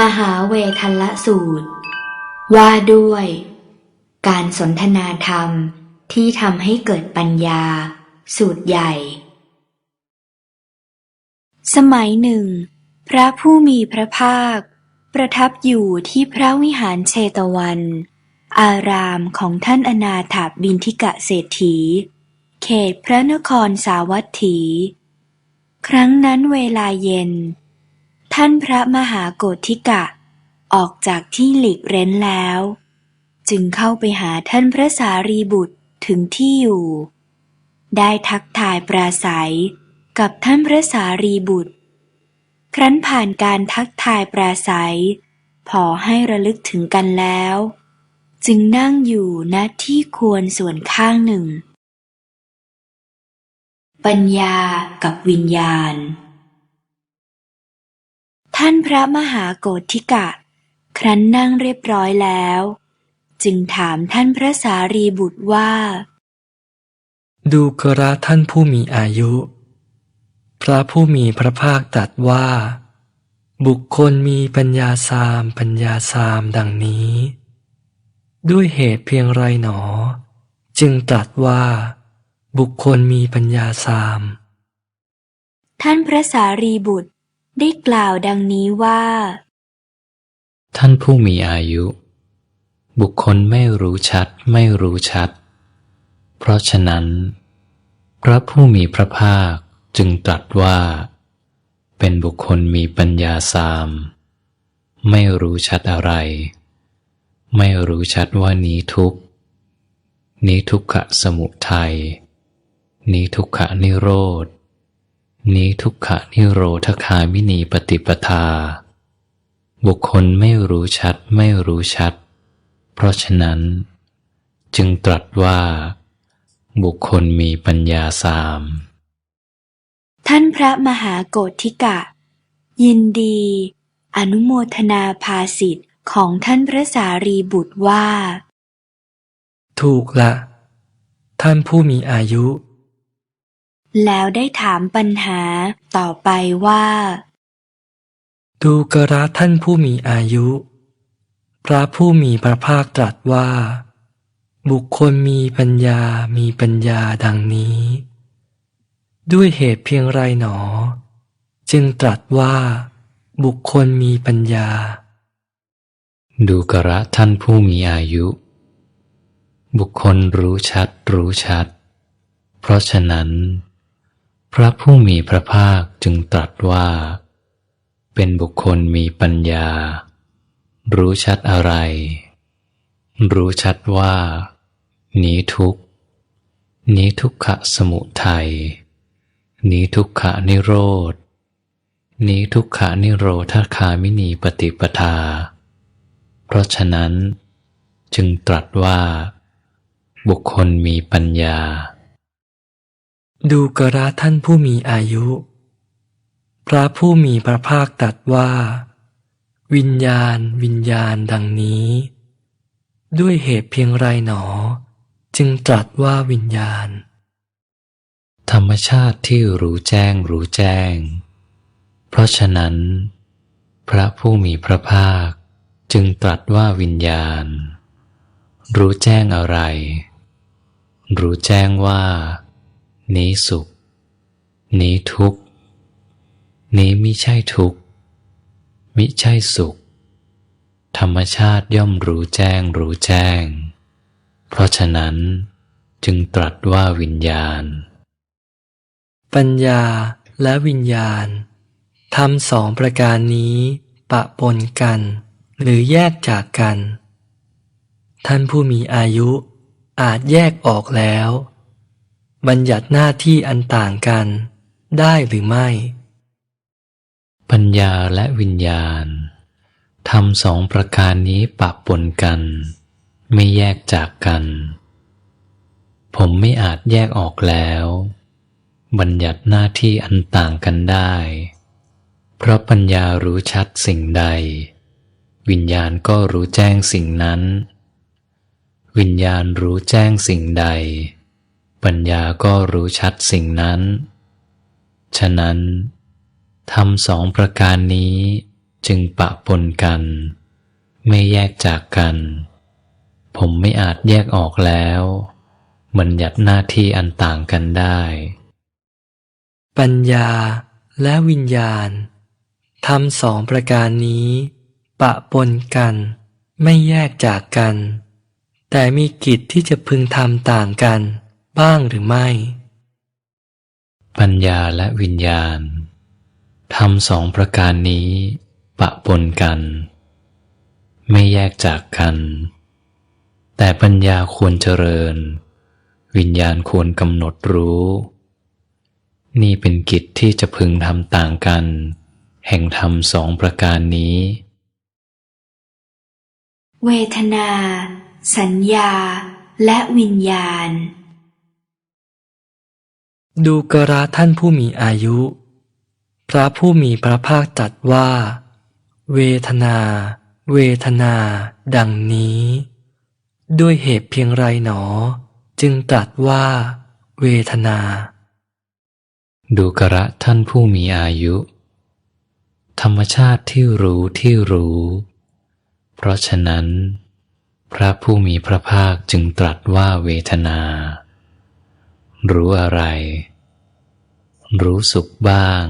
มหาเวทัลสูตรว่าด้วยการสนทนาธรรมที่ทำให้เกิดปัญญาสูตรใหญ่สมัยหนึ่งพระผู้มีพระภาคประทับอยู่ที่พระวิหารเชตวันอารามของท่านอนาถบิณฑิกเศรษฐีเขตพระนครสาวัตถี ครั้งนั้นเวลาเย็นท่านพระมหาโกฏฐิกะออกจากที่หลีกเร้นแล้วจึงเข้าไปหาท่านพระสารีบุตรถึงที่อยู่ได้ทักทายปราศัยกับท่านพระสารีบุตรครั้นผ่านการทักทายปราศัยพอให้ระลึกถึงกันแล้วจึงนั่งอยู่ณที่ควรส่วนข้างหนึ่งปัญญากับวิญญาณท่านพระมหาโกฏฐิกะครั้นนั่งเรียบร้อยแล้วจึงถามท่านพระสารีบุตรว่าดูกระท่านผู้มีอายุพระผู้มีพระภาคตรัสว่าบุคคลมีปัญญาสามดังนี้ด้วยเหตุเพียงไรหนอจึงตรัสว่าบุคคลมีปัญญาสามท่านพระสารีบุตรได้กล่าวดังนี้ว่าท่านผู้มีอายุบุคคลไม่รู้ชัดเพราะฉะนั้นพระผู้มีพระภาคจึงตรัสว่าเป็นบุคคลมีปัญญาสามไม่รู้ชัดอะไรไม่รู้ชัดว่านี้ทุกข์นี้ทุกขสมุทัยนี้ทุกขนิโรธนี้ทุกขนิโรธคามินีปฏิปทาบุคคลไม่รู้ชัดเพราะฉะนั้นจึงตรัสว่าบุคคลมีปัญญาสามท่านพระมหาโกฏฐิกะยินดีอนุโมทนาภาสิทธิ์ของท่านพระสารีบุตรว่าถูกละท่านผู้มีอายุแล้วได้ถามปัญหาต่อไปว่าดูกระท่านผู้มีอายุพระผู้มีพระภาคตรัสว่าบุคคลมีปัญญาดังนี้ด้วยเหตุเพียงไรหนอจึงตรัสว่าบุคคลมีปัญญาดูกระท่านผู้มีอายุบุคคลรู้ชัดเพราะฉะนั้นพระผู้มีพระภาคจึงตรัสว่าเป็นบุคคลมีปัญญารู้ชัดอะไรรู้ชัดว่านี้ทุกข์นี้ทุกขสมุทัยนี้ทุกขนิโรธนี้ทุกขนิโรธคามินีปฏิปทาเพราะฉะนั้นจึงตรัสว่าบุคคลมีปัญญาดูกระท่านผู้มีอายุพระผู้มีพระภาคตรัสว่าวิญญาณดังนี้ด้วยเหตุเพียงไรหนอจึงตรัสว่าวิญญาณธรรมชาติที่รู้แจ้งเพราะฉะนั้นพระผู้มีพระภาคจึงตรัสว่าวิญญาณรู้แจ้งอะไรรู้แจ้งว่านี้สุขนี้ทุกข์นี้มิใช่ทุกข์มิใช่สุขธรรมชาติย่อมรู้แจ้งเพราะฉะนั้นจึงตรัสว่าวิญญาณปัญญาและวิญญาณธรรมสองประการนี้ปะปนกันหรือแยกจากกันท่านผู้มีอายุอาจแยกออกแล้วบัญญัติหน้าที่อันต่างกันได้หรือไม่ปัญญาและวิญญาณธรรมสองประการนี้ปะปนกันไม่แยกจากกันผมไม่อาจแยกออกแล้วบัญญัติหน้าที่อันต่างกันได้เพราะปัญญารู้ชัดสิ่งใดวิญญาณก็รู้แจ้งสิ่งนั้นวิญญาณรู้แจ้งสิ่งใดปัญญาก็รู้ชัดสิ่งนั้นฉะนั้นธรรมสองประการนี้ จึงปะปนกันไม่แยกจากกันผมไม่อาจแยกออกแล้วบัญญัติหน้าที่อันต่างกันได้ปัญญาและวิญญาณธรรมสองประการนี้ปะปนกันไม่แยกจากกันแต่มีกิจที่จะพึงทำต่างกันบ้างหรือไม่ปัญญาและวิญญาณธรรมสองประการนี้ปะปนกันไม่แยกจากกันแต่ปัญญาควรเจริญวิญญาณควรกำหนดรู้นี่เป็นกิจที่จะพึงทำต่างกันแห่งธรรมสองประการนี้เวทนา สัญญา และวิญญาณดูกระท่านผู้มีอายุพระผู้มีพระภาคตรัสว่าเวทนา เวทนา ดังนี้ด้วยเหตุเพียงไรหนอจึงตรัสว่าเวทนาดูกระท่านผู้มีอายุธรรมชาติที่รู้เพราะฉะนั้นพระผู้มีพระภาคจึงตรัสว่าเวทนารู้อะไรรู้สุขบ้าง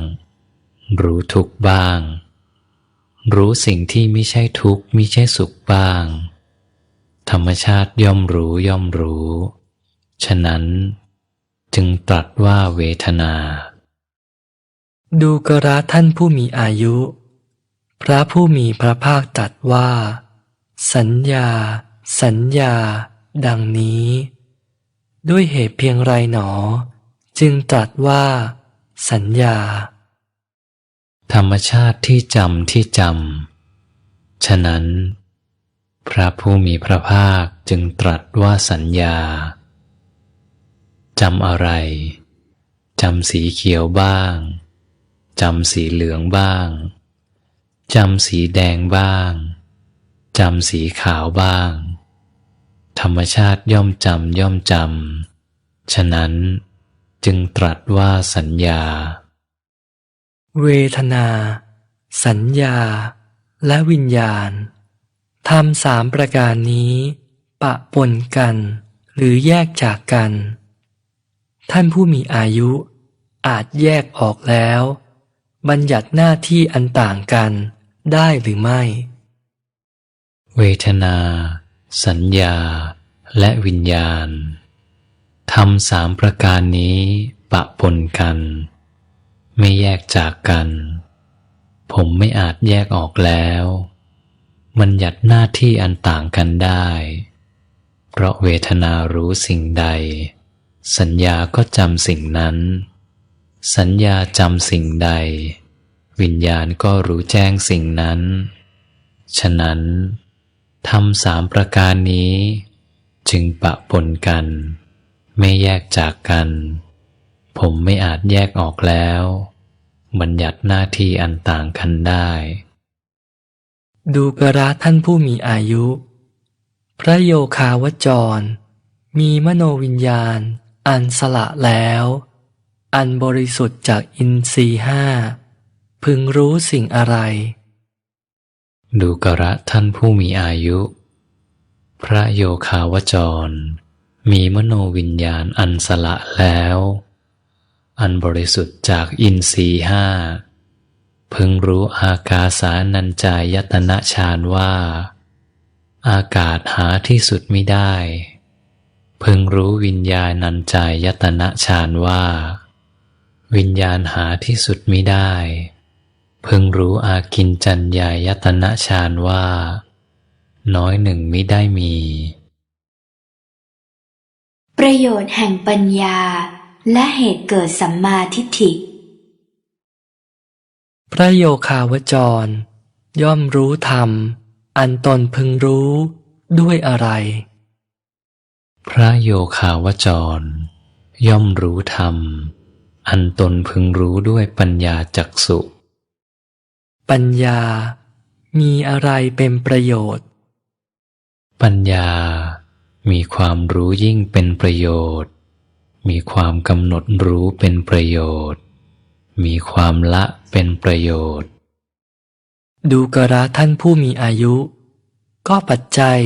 รู้ทุกข์บ้างรู้สิ่งที่ไม่ใช่ทุกข์ไม่ใช่สุขบ้างธรรมชาติย่อมรู้ฉะนั้นจึงตรัสว่าเวทนาดูกระท่านผู้มีอายุพระผู้มีพระภาคตรัสว่าสัญญา สัญญา ดังนี้ด้วยเหตุเพียงไรหนอจึงตรัสว่าสัญญาธรรมชาติที่จำฉะนั้นพระผู้มีพระภาคจึงตรัสว่าสัญญาจำอะไรจำสีเขียวบ้างจำสีเหลืองบ้างจำสีแดงบ้างจำสีขาวบ้างธรรมชาติย่อมจำฉะนั้นจึงตรัสว่าสัญญาเวทนา สัญญา และวิญญาณธรรมสามประการนี้ปะปนกันหรือแยกจากกันท่านผู้มีอายุอาจแยกออกแล้วบัญญัติหน้าที่อันต่างกันได้หรือไม่เวทนา สัญญา และวิญญาณธรรมสามประการนี้ปะปนกันไม่แยกจากกันผมไม่อาจแยกออกแล้วบัญญัติหน้าที่อันต่างกันได้เพราะเวทนารู้สิ่งใดสัญญาก็จำสิ่งนั้นสัญญาจำสิ่งใดวิญญาณก็รู้แจ้งสิ่งนั้นฉะนั้นธรรมสามประการนี้จึงปะปนกันไม่แยกจากกันผมไม่อาจแยกออกแล้วบัญญัติหน้าที่อันต่างกันได้ดูกระท่านผู้มีอายุพระโยคาวจรมีมโนวิญญาณอันสละแล้วอันบริสุทธิ์จากอินทรีย์ห้าพึงรู้สิ่งอะไรดูกระท่านผู้มีอายุพระโยคาวจรมีมโนวิญญาณอันสละแล้วอันบริสุทธิ์จากอินทรีย์ห้าพึงรู้อากาสานัญจายตนะฌานว่าอากาศหาที่สุดมิได้พึงรู้วิญญาณัญจายตนะฌานว่าวิญญาณหาที่สุดมิได้พึงรู้อากิญจัญญายตนะฌานว่าน้อยหนึ่งมิได้มีประโยชน์แห่งปัญญาและเหตุเกิดสัมมาทิฏฐิพระโยคาวจรย่อมรู้ธรรมอันตนพึงรู้ด้วยอะไรพระโยคาวจรย่อมรู้ธรรมอันตนพึงรู้ด้วยปัญญาจักษุปัญญามีอะไรเป็นประโยชน์ปัญญามีความรู้ยิ่งเป็นประโยชน์มีความกำหนดรู้เป็นประโยชน์มีความละเป็นประโยชน์ ดูกระท่านผู้มีอายุก็ปัจจัย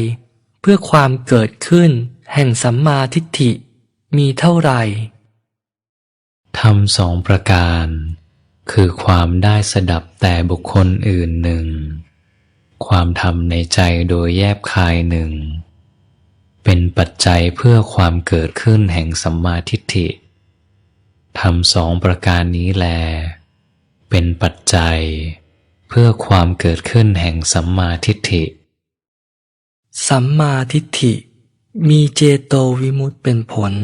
เพื่อความเกิดขึ้นแห่งสัมมาทิฏฐิมีเท่าไหร่ธรรมสองประการคือความได้สดับแต่บุคคลอื่นหนึ่งความทำในใจโดยแยบคายหนึ่งเป็นปัจจัยเพื่อความเกิดขึ้นแห่งสัมมาทิฏฐิธรรมสองประการนี้แลเป็นปัจจัยเพื่อความเกิดขึ้นแห่งสัมมาทิฏฐิสัมมาทิฏฐิมีเจโตวิมุตติเป็นผล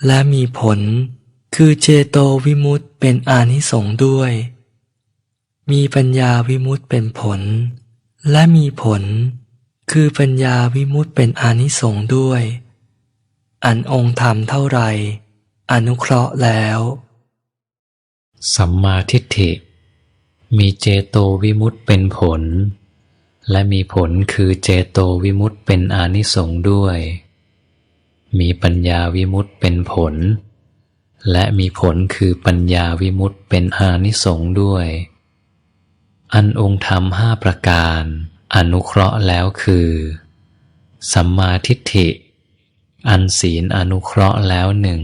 และมีผลคือเจโตวิมุตติเป็นอานิสงส์ด้วยมีปัญญาวิมุตติเป็นผลและมีผลคือปัญญาวิมุตติเป็นอานิสงส์ด้วยอันองค์ธรรมเท่าไรอนุเคราะห์แล้วสัมมาทิฏฐิมีเจโตวิมุตติเป็นผลและมีผลคือเจโตวิมุตติเป็นอานิสงส์ด้วยมีปัญญาวิมุตติเป็นผลและมีผลคือปัญญาวิมุตติเป็นอานิสงส์ด้วยอันองค์ธรรมห้าประการอนุเคราะห์แล้วคือสัมมาทิฏฐิอันศีลอนุเคราะห์แล้วหนึ่ง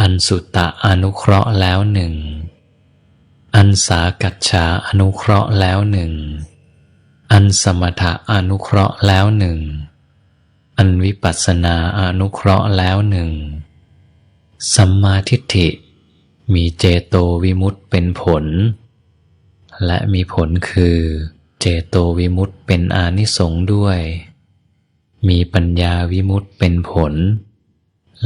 อันสุตตะอนุเคราะห์แล้วหนึ่งอันสากัจฉาอนุเคราะห์แล้วหนึ่งอันสมถะอนุเคราะห์แล้วหนึ่งอันวิปัสสนาอนุเคราะห์แล้วหนึ่งสัมมาทิฏฐิมีเจโตวิมุตติเป็นผลและมีผลคือเจโตวิมุตติเป็นอานิสงส์ด้วยมีปัญญาวิมุตติเป็นผล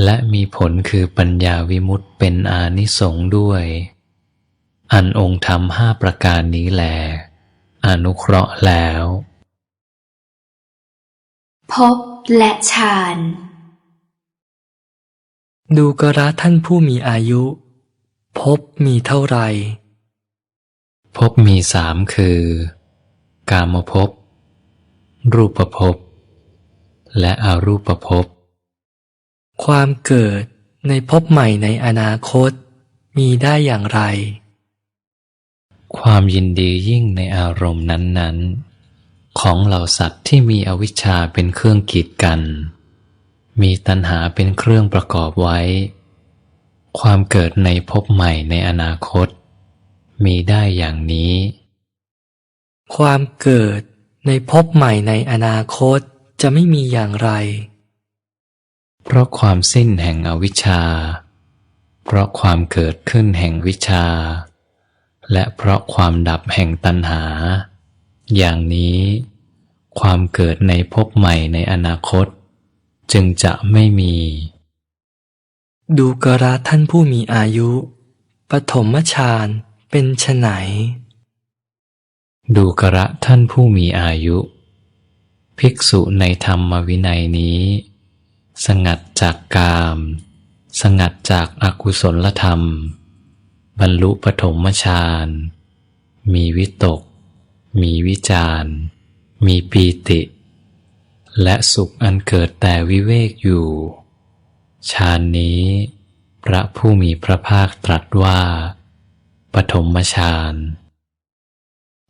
และมีผลคือปัญญาวิมุตติเป็นอานิสงส์ด้วยอันองค์ธรรมห้าประการนี้แลอนุเคราะห์แล้วภพและฌานดูกระท่านผู้มีอายุภพมีเท่าไรภพมีสามคือกามภพรูปภพและอรูปภพความเกิดในภพใหม่ในอนาคตมีได้อย่างไรความยินดียิ่งในอารมณ์นั้นๆของเหล่าสัตว์ที่มีอวิชชาเป็นเครื่องกีดกันมีตัณหาเป็นเครื่องประกอบไว้ความเกิดในภพใหม่ในอนาคตมีได้อย่างนี้ความเกิดในภพใหม่ในอนาคตจะไม่มีอย่างไรเพราะความสิ้นแห่งอวิชชาเพราะความเกิดขึ้นแห่งวิชชาและเพราะความดับแห่งตัณหาอย่างนี้ความเกิดในภพใหม่ในอนาคตจึงจะไม่มีดูกระท่านผู้มีอายุปฐมฌานเป็นไฉนดูกระท่านผู้มีอายุภิกษุในธรรมวินัยนี้สงัดจากกามสงัดจากอกุศลธรรมบรรลุปฐมฌานมีวิตกมีวิจารมีปีติและสุขอันเกิดแต่วิเวกอยู่ฌานนี้พระผู้มีพระภาคตรัสว่าปฐมฌาน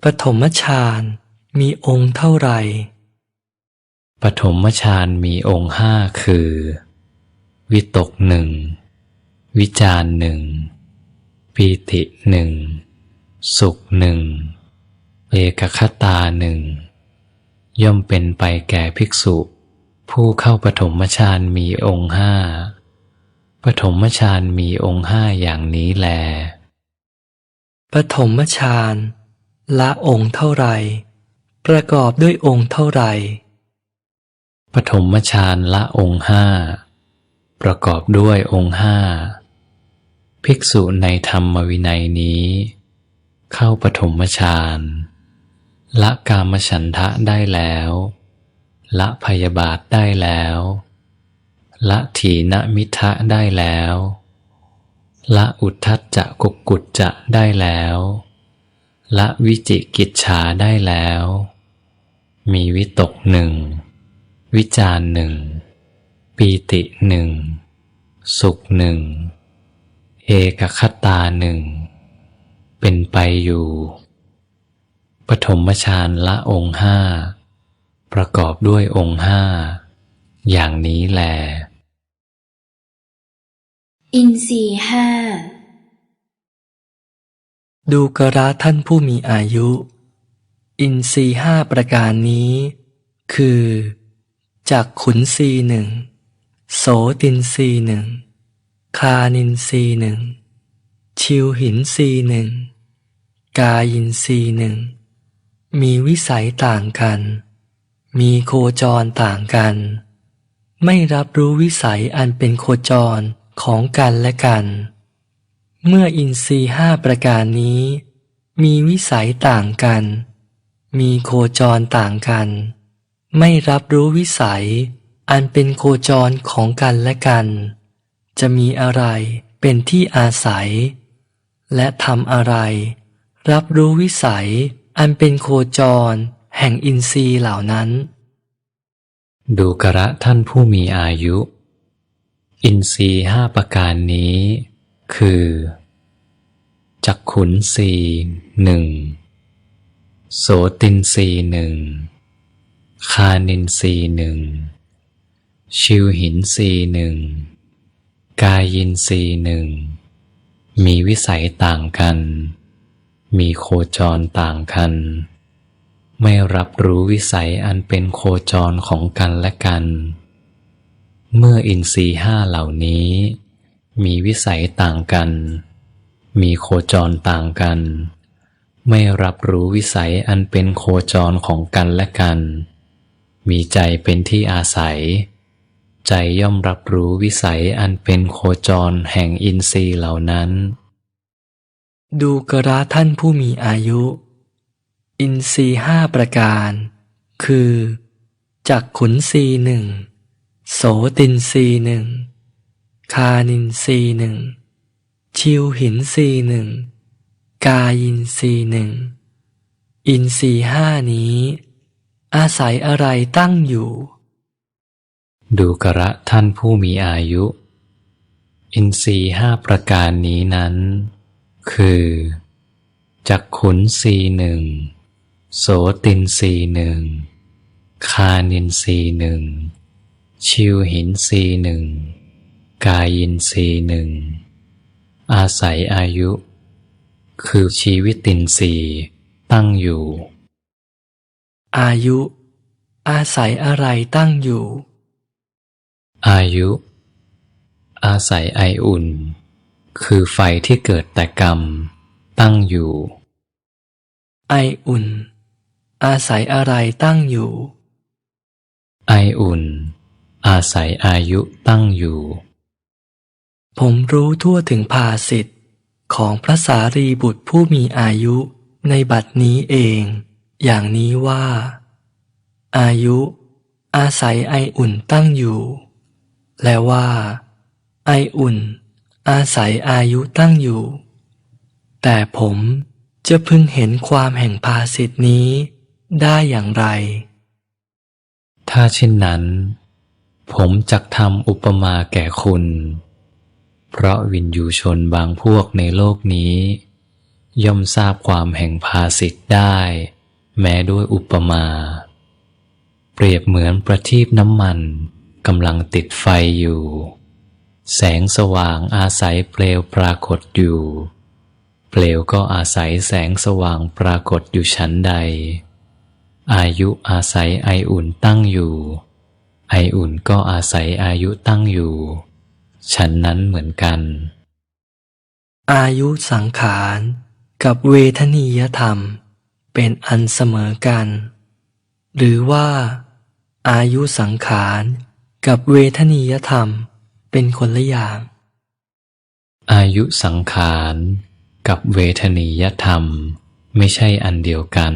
ปฐมฌานมีองค์เท่าไรปฐมฌานมีองค์ห้าคือวิตกหนึ่งวิจารหนึ่งปีติหนึ่งสุขหนึ่งเอกคตาหนึ่งย่อมเป็นไปแก่ภิกษุผู้เข้าปฐมฌานมีองค์ห้าปฐมฌานมีองค์ห้าอย่างนี้แลปฐมฌานละองค์เท่าไรประกอบด้วยองค์เท่าไรปฐมฌานละองค์ห้าประกอบด้วยองค์ห้าภิกษุในธรรมวินัยนี้เข้าปฐมฌานละกามฉันทะได้แล้วละพยาบาทได้แล้วละถีนมิทะได้แล้วละอุทธัจจะกุกกุจจะได้แล้วละวิจิกิจฉาได้แล้วมีวิตกหนึ่งวิจารหนึ่งปีติหนึ่งสุขหนึ่งเอกคตาหนึ่งเป็นไปอยู่ ฐมฌานละองค์ห้าประกอบด้วยองค์ห้าอย่างนี้แลอินทรีย์ห้าดูกระท่านผู้มีอายุอินทรีย์ห้าประการนี้คือจักขุนทรีย์หนึ่งโสตินทรีย์หนึ่งคานินทรีย์หนึ่งชิวหินทรีย์หนึ่งกายินทรีย์หนึ่งมีวิสัยต่างกันมีโคจรต่างกันไม่รับรู้วิสัยอันเป็นโคจรของกันและกันเมื่ออินทรีย์ห้าประการนี้มีวิสัยต่างกันมีโคจรต่างกันไม่รับรู้วิสัยอันเป็นโคจรของกันและกันจะมีอะไรเป็นที่อาศัยและทำอะไรรับรู้วิสัยอันเป็นโคจรแห่งอินทรีย์เหล่านั้นดูกระท่านผู้มีอายุอินทรีย์ห้าประการนี้คือจักขุนทรีย์หนึ่งโสตินทรีย์หนึ่งคานินทรีย์หนึ่งชิวหินทรีย์หนึ่งกายินทรีย์หนึ่งมีวิสัยต่างกันมีโคจรต่างกันไม่รับรู้วิสัยอันเป็นโคจรของกันและกันเมื่ออินทรีย์ห้าเหล่านี้มีวิสัยต่างกันมีโคจรต่างกันไม่รับรู้วิสัยอันเป็นโคจรของกันและกันมีใจเป็นที่อาศัยใจย่อมรับรู้วิสัยอันเป็นโคจรแห่งอินทรีย์เหล่านั้นดูกระท่านผู้มีอายุอินทรีย์ห้าประการคือจักขุนทรีย์หนึ่งโสตินทรีย์หนึ่งคานินทรีย์หนึ่งชิวหินทรีย์หนึ่งกายินทรีย์หนึ่งอินทรีย์ห้านี้อาศัยอะไรตั้งอยู่ดูกระท่านผู้มีอายุอินทรีย์ห้าประการนี้นั้นคือจักขุนทรีย์หนึ่งโสตินทรีย์หนึ่งคานินทรีย์หนึ่งชิวหินทรีย์หนึ่งกายินทรีย์หนึ่งอาศัยอายุคือชีวิตินทรีย์ตั้งอยู่อายุอาศัยอะไรตั้งอยู่อายุอาศัยไออุ่นคือไฟที่เกิดแต่กรรมตั้งอยู่ไออุ่นอาศัยอะไรตั้งอยู่ไออุ่นอาศัยอายุตั้งอยู่ผมรู้ทั่วถึงภาสิทธิ์ของพระสารีบุตรผู้มีอายุในบัดนี้เองอย่างนี้ว่าอายุอาศัยไออุ่นตั้งอยู่และว่าไออุ่นอาศัยอายุตั้งอยู่แต่ผมจะพึงเห็นความแห่งภาสิทธินี้ได้อย่างไรถ้าเช่นนั้นผมจักทำอุปมาแก่คุณเพราะวินยูชนบางพวกในโลกนี้ย่อมทราบความแห่งภาสิทธิ์ได้แม้ด้วยอุปมาเปรียบเหมือนประทีปน้ำมันกำลังติดไฟอยู่แสงสว่างอาศัยเปลวปรากฏอยู่เปลวก็อาศัยแสงสว่างปรากฏอยู่ฉันใดอายุอาศัยไออุ่นตั้งอยู่ไออุ่นก็อาศัยอายุตั้งอยู่ฉันนั้นเหมือนกันอายุสังขารกับเวทนียธรรมเป็นอันเสมอกันหรือว่าอายุสังขารกับเวทนียธรรมเป็นคนละอย่างอายุสังขารกับเวทนียธรรมไม่ใช่อันเดียวกัน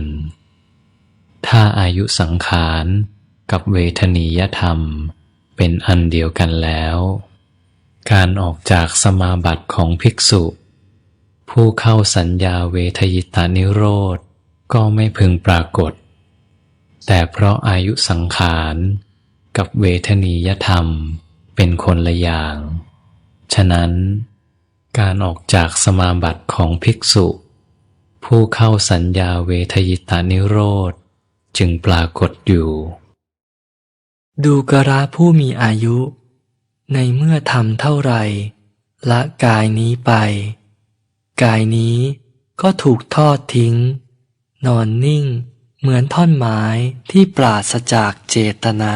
ถ้าอายุสังขารกับเวทนียธรรมเป็นอันเดียวกันแล้วการออกจากสมาบัติของภิกษุผู้เข้าสัญญาเวทยิตานิโรธก็ไม่พึงปรากฏแต่เพราะอายุสังขารกับเวทนียธรรมเป็นคนละอย่างฉะนั้นการออกจากสมาบัติของภิกษุ ผู้เข้าสัญญาเวทยิตานิโรธจึงปรากฏอยู่ ดูกระผู้มีอายุ ในเมื่อทำเท่าไรละกายนี้ไป กายนี้ก็ถูกทอดทิ้ง นอนนิ่งเหมือนท่อนไม้ที่ปราศจากเจตนา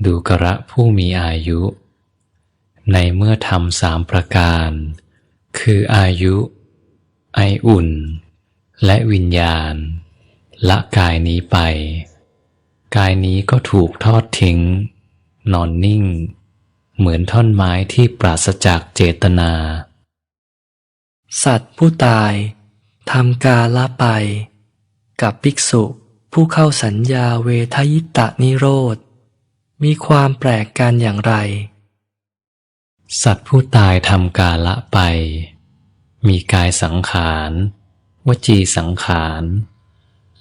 ดูกระผู้มีอายุ ในเมื่อทำ3 ประการ คืออายุ ไออุ่น และวิญญาณละกายนี้ไป กายนี้ก็ถูกทอดทิ้ง นอนนิ่งเหมือนท่อนไม้ที่ปราศจากเจตนา สัตว์ผู้ตายทำกาละไป กับภิกษุผู้เข้าสัญญาเวทยิตานิโรธมีความแปลกกันอย่างไร สัตว์ผู้ตายทำกาละไป มีกายสังขาร วจีสังขาร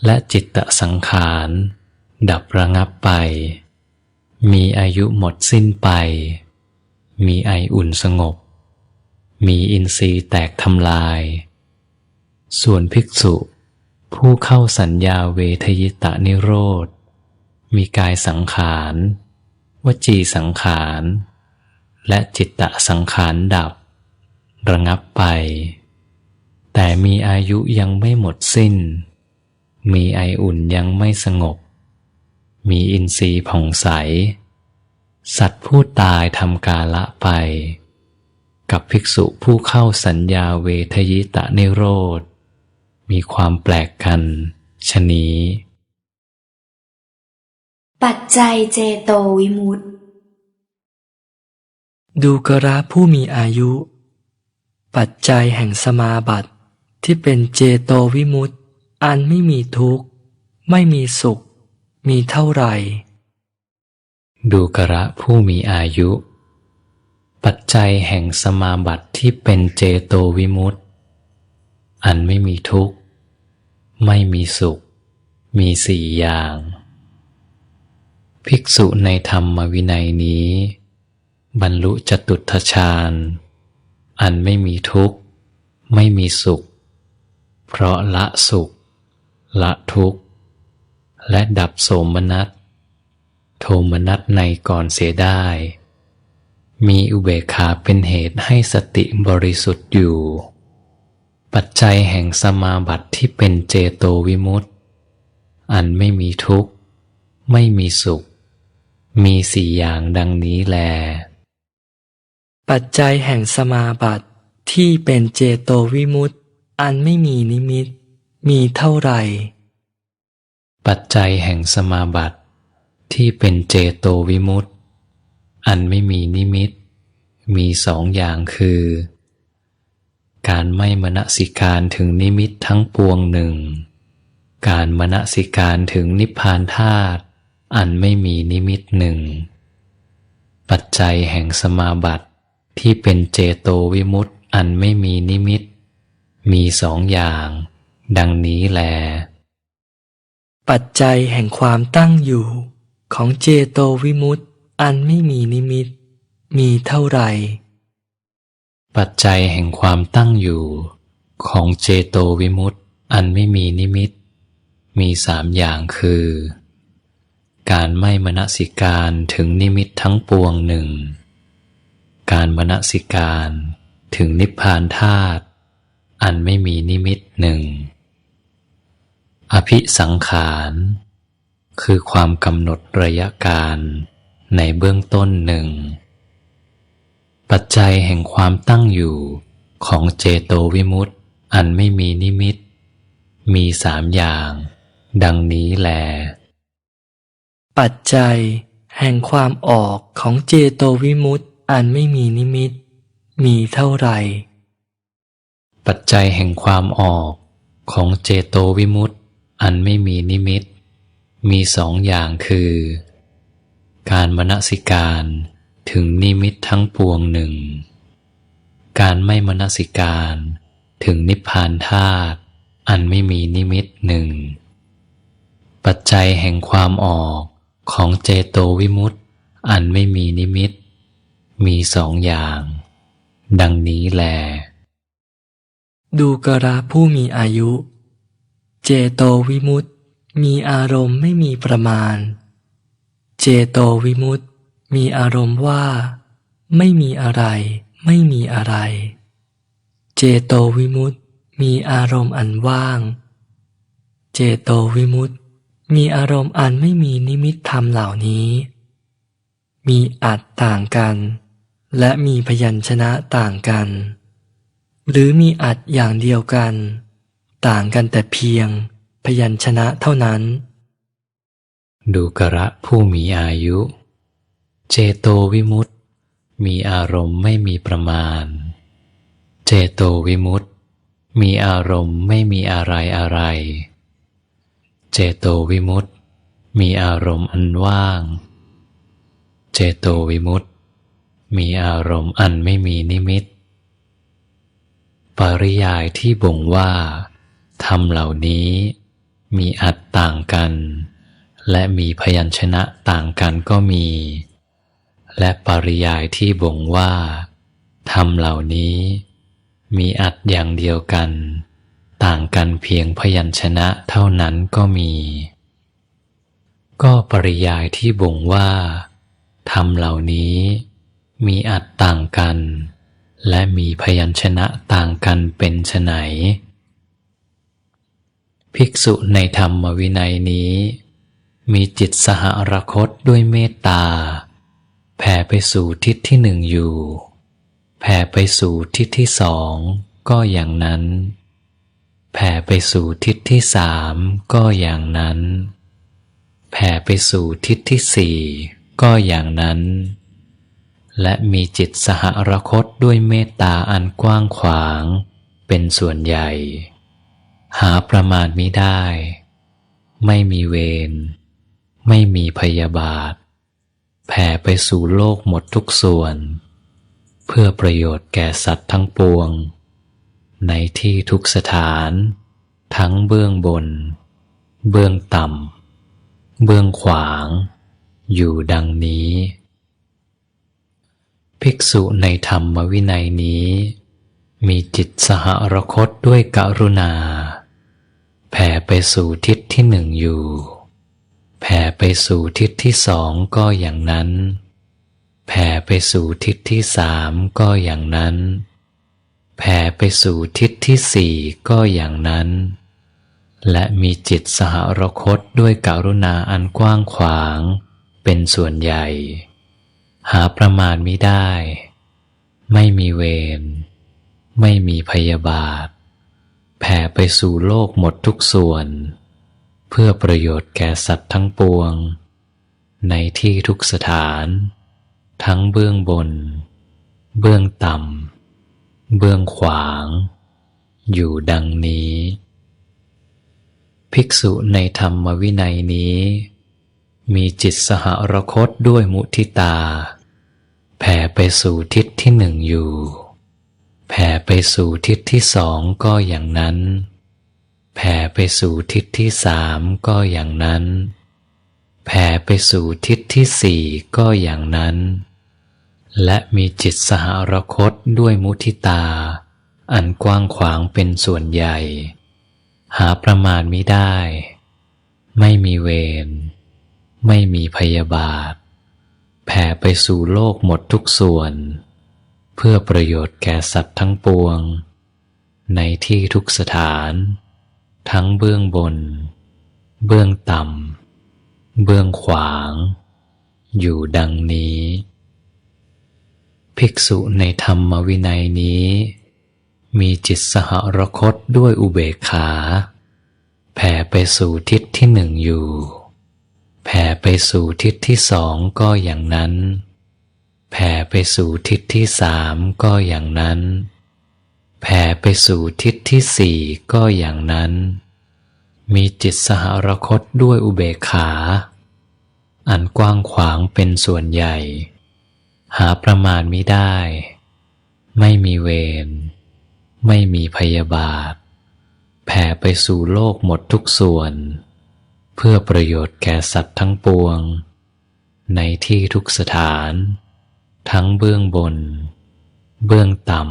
และจิตตสังขาร ดับระงับไป มีอายุหมดสิ้นไป มีไออุ่นสงบ มีอินทรีย์แตกทำลาย ส่วนภิกษุผู้เข้าสัญญาเวทยิตานิโรธมีกายสังขาร วจีสังขาร และจิตตสังขารดับระงับไป แต่มีอายุยังไม่หมดสิ้น มีไออุ่นยังไม่สงบ มีอินทรีย์ผ่องใส สัตว์ผู้ตายทำกาละไป กับภิกษุผู้เข้าสัญญาเวทยิตานิโรธมีความแปลกกันฉะนี้ ปัจจัยเจโตวิมุตติ ดูกระผู้มีอายุ ปัจจัยแห่งสมาบัติที่เป็นเจโตวิมุตติอันไม่มีทุกข์ไม่มีสุขมีเท่าไหร่ ดูกระผู้มีอายุ ปัจจัยแห่งสมาบัติที่เป็นเจโตวิมุตติอันไม่มีทุกข์ไม่มีสุขมี4 อย่าง ภิกษุในธรรมวินัยนี้ บรรลุจตุตถฌานอันไม่มีทุกข์ไม่มีสุข เพราะละสุขละทุกข์และดับโสมนัสโทมนัสในก่อนเสียได้ มีอุเบกขาเป็นเหตุให้สติบริสุทธิ์อยู่ ปัจจัยแห่งสมาบัติที่เป็นเจโตวิมุตติอันไม่มีทุกข์ไม่มีสุขมี4 อย่างดังนี้แล ปัจจัยแห่งสมาบัติที่เป็นเจโตวิมุตติอันไม่มีนิมิตมีเท่าไหร่ ปัจจัยแห่งสมาบัติที่เป็นเจโตวิมุตติอันไม่มีนิมิตมี2 อย่างคือ การไม่มนสิการถึงนิมิตทั้งปวงหนึ่ง การมนสิการถึงนิพพานธาตุอันไม่มีนิมิตหนึ่ง ปัจจัยแห่งสมาบัติที่เป็นเจโตวิมุตติอันไม่มีนิมิตมี2 อย่าง ดังนี้แล ปัจจัยแห่งความตั้งอยู่ของเจโตวิมุตติอันไม่มีนิมิตมีเท่าไหร่ ปัจจัยแห่งความตั้งอยู่ของเจโตวิมุตติอันไม่มีนิมิตมี3 อย่างคือ การไม่มนสิการถึงนิมิตทั้งปวงหนึ่ง การมนสิการถึงนิพพานธาตุอันไม่มีนิมิตหนึ่ง อภิสังขารคือความกำหนดระยะการในเบื้องต้นหนึ่ง ปัจจัยแห่งความตั้งอยู่ของเจโตวิมุตติอันไม่มีนิมิตมี3 อย่าง ดังนี้แล ปัจจัยแห่งความออกของเจโตวิมุตติอันไม่มีนิมิตมีเท่าไหร่ ปัจจัยแห่งความออกของเจโตวิมุตติอันไม่มีนิมิตมี2 อย่างคือ การมนสิการถึงนิมิตทั้งปวงหนึ่ง การไม่มนสิการถึงนิพพานธาตุอันไม่มีนิมิตหนึ่ง ปัจจัยแห่งความออกของเจโตวิมุตติอันไม่มีนิมิตมี2 อย่าง ดังนี้แล ดูกระผู้มีอายุ เจโตวิมุตติมีอารมณ์ไม่มีประมาณ เจโตวิมุตติมีอารมณ์ว่าไม่มีอะไรไม่มีอะไร เจโตวิมุตติมีอารมณ์อันว่าง เจโตวิมุตติมีอารมณ์อันไม่มีนิมิตธรรมเหล่านี้ มีอัตต่างกัน และมีพยัญชนะต่างกัน หรือมีอัตอย่างเดียวกัน ต่างกันแต่เพียงพยัญชนะเท่านั้น ดูกระผู้มีอายุ เจโตวิมุตติมีอารมณ์ไม่มีประมาณ เจโตวิมุตติมีอารมณ์ไม่มีอะไรอะไร เจโตวิมุตติมีอารมณ์อันว่าง เจโตวิมุตติมีอารมณ์อันไม่มีนิมิต ปริยายที่บ่งว่าธรรมเหล่านี้มีอัตต่างกัน และมีพยัญชนะต่างกันก็มี และปริยายที่บ่งว่าธรรมเหล่านี้มีอัตอย่างเดียวกัน ต่างกันเพียงพยัญชนะเท่านั้นก็มี ก็ปริยายที่บ่งว่าธรรมเหล่านี้มีอัตต่างกัน และมีพยัญชนะต่างกันเป็นไฉน ภิกษุในธรรมวินัยนี้มีจิตสหรคตด้วยเมตตาแผ่ไปสู่ทิศที่หนึ่งอยู่แผ่ไปสู่ทิศที่สองก็อย่างนั้นแผ่ไปสู่ทิศที่สามก็อย่างนั้นแผ่ไปสู่ทิศที่สี่ก็อย่างนั้นและมีจิตสหรคตด้วยเมตตาอันกว้างขวางเป็นส่วนใหญ่หาประมาณมิได้ ไม่มีเวรไม่มีพยาบาทแผ่ไปสู่โลกหมดทุกส่วนเพื่อประโยชน์แก่สัตว์ทั้งปวงในที่ทุกสถานทั้งเบื้องบนเบื้องต่ำเบื้องขวางอยู่ดังนี้ภิกษุในธรรมวินัยนี้มีจิตสหรคตด้วยกรุณาแผ่ไปสู่ทิศที่หนึ่งอยู่แผ่ไปสู่ทิศที่สองก็อย่างนั้นแผ่ไปสู่ทิศที่สามก็อย่างนั้นแผ่ไปสู่ทิศที่สี่ก็อย่างนั้นและมีจิตสหรคตด้วยกรุณาอันกว้างขวางเป็นส่วนใหญ่หาประมาณมิได้ไม่มีเวรไม่มีพยาบาทแผ่ไปสู่โลกหมดทุกส่วนเพื่อประโยชน์แก่สัตว์ทั้งปวงในที่ทุกสถานทั้งเบื้องบนเบื้องต่ำเบื้องขวางอยู่ดังนี้ภิกษุในธรรมวินัยนี้มีจิตสหรคตด้วยมุทิตาแผ่ไปสู่ทิศที่หนึ่งอยู่แผ่ไปสู่ทิศที่สองก็อย่างนั้นแผ่ไปสู่ทิศที่สามก็อย่างนั้นแผ่ไปสู่ทิศที่สี่ก็อย่างนั้นและมีจิตสหรคตด้วยมุทิตาอันกว้างขวางเป็นส่วนใหญ่หาประมาณมิได้ไม่มีเวรไม่มีพยาบาทแผ่ไปสู่โลกหมดทุกส่วนเพื่อประโยชน์แก่สัตว์ทั้งปวงในที่ทุกสถานทั้งเบื้องบนเบื้องต่ำเบื้องขวางอยู่ดังนี้ภิกษุในธรรมวินัยนี้มีจิตสหรคตด้วยอุเบกขาแผ่ไปสู่ทิศที่หนึ่งอยู่แผ่ไปสู่ทิศที่สองก็อย่างนั้นแผ่ไปสู่ทิศที่สามก็อย่างนั้นแผ่ไปสู่ทิศที่สี่ก็อย่างนั้นมีจิตสหรคตด้วยอุเบกขาอันกว้างขวางเป็นส่วนใหญ่หาประมาณมิได้ไม่มีเวรไม่มีพยาบาทแผ่ไปสู่โลกหมดทุกส่วนเพื่อประโยชน์แก่สัตว์ทั้งปวงในที่ทุกสถานทั้งเบื้องบนเบื้องต่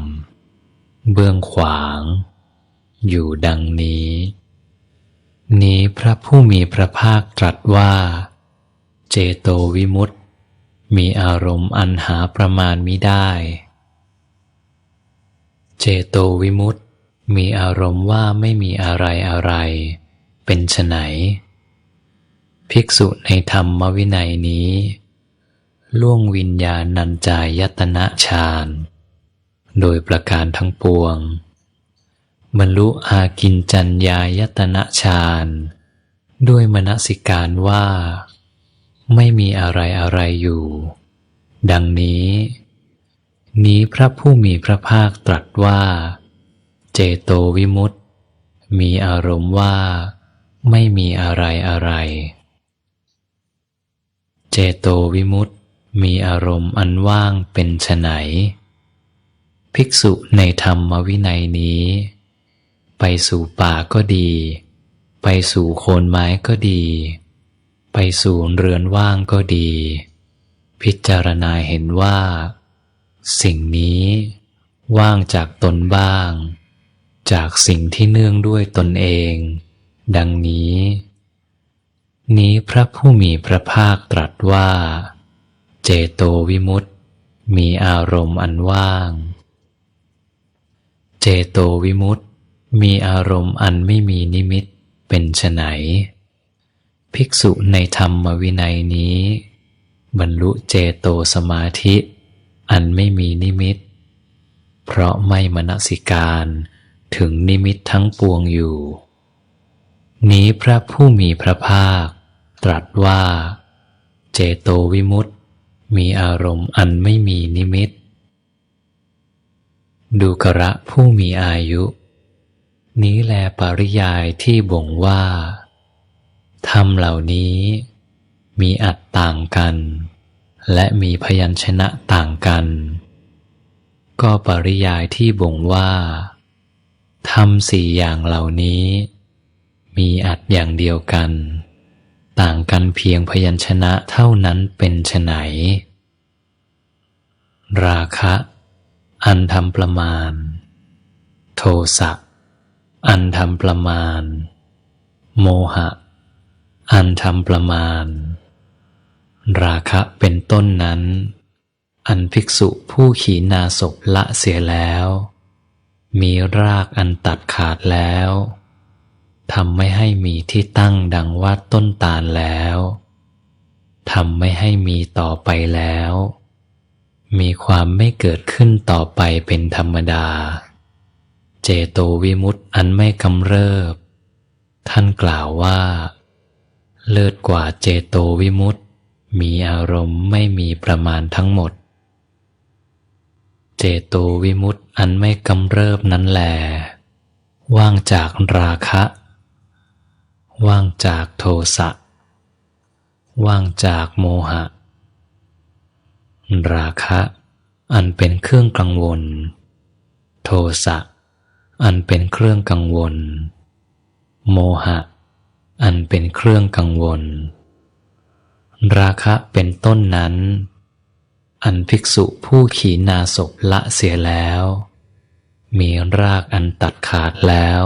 ำเบื้องขวาง อยู่ดังนี้ นี้พระผู้มีพระภาคตรัสว่า เจโตวิมุตติมีอารมณ์อันหาประมาณมิได้ เจโตวิมุตติมีอารมณ์ว่าไม่มีอะไรอะไรเป็นไฉนภิกษุในธรรมวินัยนี้ล่วงวิญญาณัญจายตนะฌานโดยประการทั้งปวงบรรลุอากิญจัญญายตนะฌานด้วยมนสิการว่าไม่มีอะไรอะไรอยู่ ดังนี้นี้พระผู้มีพระภาคตรัสว่าเจโตวิมุตติมีอารมณ์ว่าไม่มีอะไรอะไรเจโตวิมุตติมีอารมณ์อันว่างเป็นไฉนภิกษุในธรรมวินัยนี้ไปสู่ป่าก็ดีไปสู่โคนไม้ก็ดีไปสู่เรือนว่างก็ดีพิจารณาเห็นว่าสิ่งนี้ว่างจากตนบ้างจากสิ่งที่เนื่องด้วยตนเองดังนี้นี้พระผู้มีพระภาคตรัสว่าเจโตวิมุตติมีอารมณ์อันว่างเจโตวิมุตติมีอารมณ์อันไม่มีนิมิตเป็นไฉนภิกษุในธรรมวินัยนี้บรรลุเจโตสมาธิอันไม่มีนิมิตเพราะไม่มนสิการถึงนิมิตทั้งปวงอยู่นี้พระผู้มีพระภาคตรัสว่าเจโตวิมุตติมีอารมณ์อันไม่มีนิมิตดูกระผู้มีอายุนี้แลปริยายที่บ่งว่าธรรมเหล่านี้มีอัตต่างกันและมีพยัญชนะต่างกันก็ปริยายที่บ่งว่าธรรมสี่อย่างเหล่านี้มีอัตอย่างเดียวกันต่างกันเพียงพยัญชนะเท่านั้นเป็นไฉนราคะอันทำประมาณโทสะอันทำประมาณโมหะอันทำประมาณราคะเป็นต้นนั้นอันภิกษุผู้ขีณาสพละเสียแล้วมีรากอันตัดขาดแล้วทำไม่ให้มีที่ตั้งดังว่าต้นตาลแล้วทำไม่ให้มีต่อไปแล้วมีความไม่เกิดขึ้นต่อไปเป็นธรรมดาเจโตวิมุตติอันไม่กำเริบท่านกล่าวว่าเลิศกว่าเจโตวิมุตติมีอารมณ์ไม่มีประมาณทั้งหมดเจโตวิมุตติอันไม่กำเริบนั้นแลว่างจากราคะว่างจากโทสะว่างจากโมหะราคะอันเป็นเครื่องกังวลโทสะอันเป็นเครื่องกังวลโมหะอันเป็นเครื่องกังวลราคะเป็นต้นนั้นอันภิกษุผู้ขีณาสพละเสียแล้วมีรากอันตัดขาดแล้ว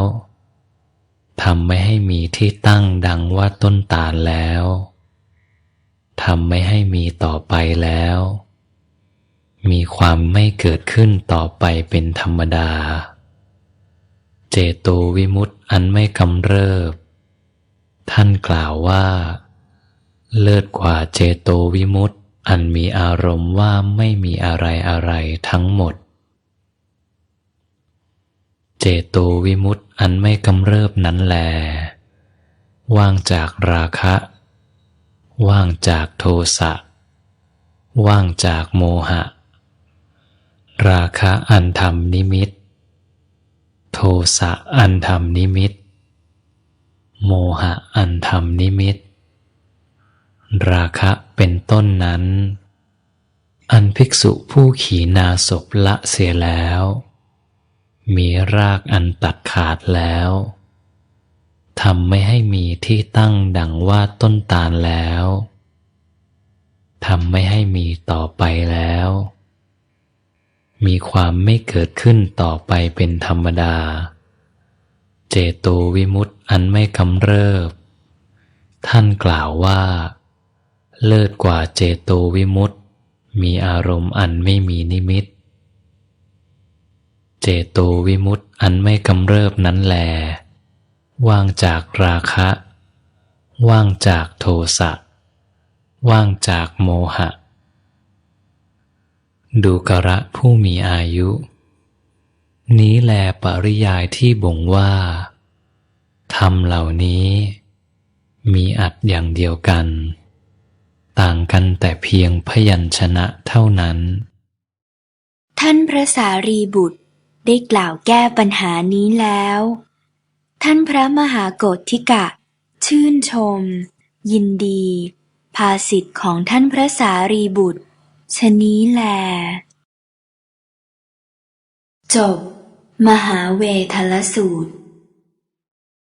ทำไม่ให้มีที่ตั้งดังว่าต้นตาลแล้วทำไม่ให้มีต่อไปแล้วมีความไม่เกิดขึ้นต่อไปเป็นธรรมดาเจโตวิมุตติอันไม่กำเริบท่านกล่าวว่าเลิศกว่าเจโตวิมุตติอันมีอารมณ์ว่าไม่มีอะไรอะไรทั้งหมดเจโตวิมุตติอันไม่กำเริบนั้นแลว่างจากราคะว่างจากโทสะว่างจากโมหะราคะอันทำนิมิตโทสะอันทำนิมิตโมหะอันทำนิมิตราคะเป็นต้นนั้นอันภิกษุผู้ขีณาสพละเสียแล้วมีรากอันตัดขาดแล้วทำไม่ให้มีที่ตั้งดังว่าต้นตาลแล้วทำไม่ให้มีต่อไปแล้วมีความไม่เกิดขึ้นต่อไปเป็นธรรมดา เจโตวิมุตติอันไม่กำเริบท่านกล่าวว่าเลิศกว่าเจโตวิมุตติมีอารมณ์อันไม่มีนิมิตเจโตวิมุตติอันไม่กำเริบนั้นแลว่างจากราคะว่างจากโทสะว่างจากโมหะดูกระผู้มีอายุนี้แลปริยายที่บ่งว่าธรรมเหล่านี้มีอัดอย่างเดียวกันต่างกันแต่เพียงพยัญชนะเท่านั้นท่านพระสารีบุตรได้กล่าวแก้ปัญหานี้แล้วท่านพระมหาโกฏฐิกะชื่นชมยินดีภาษิตของท่านพระสารีบุตรชะนี้แลจบมหาเวทลสูตร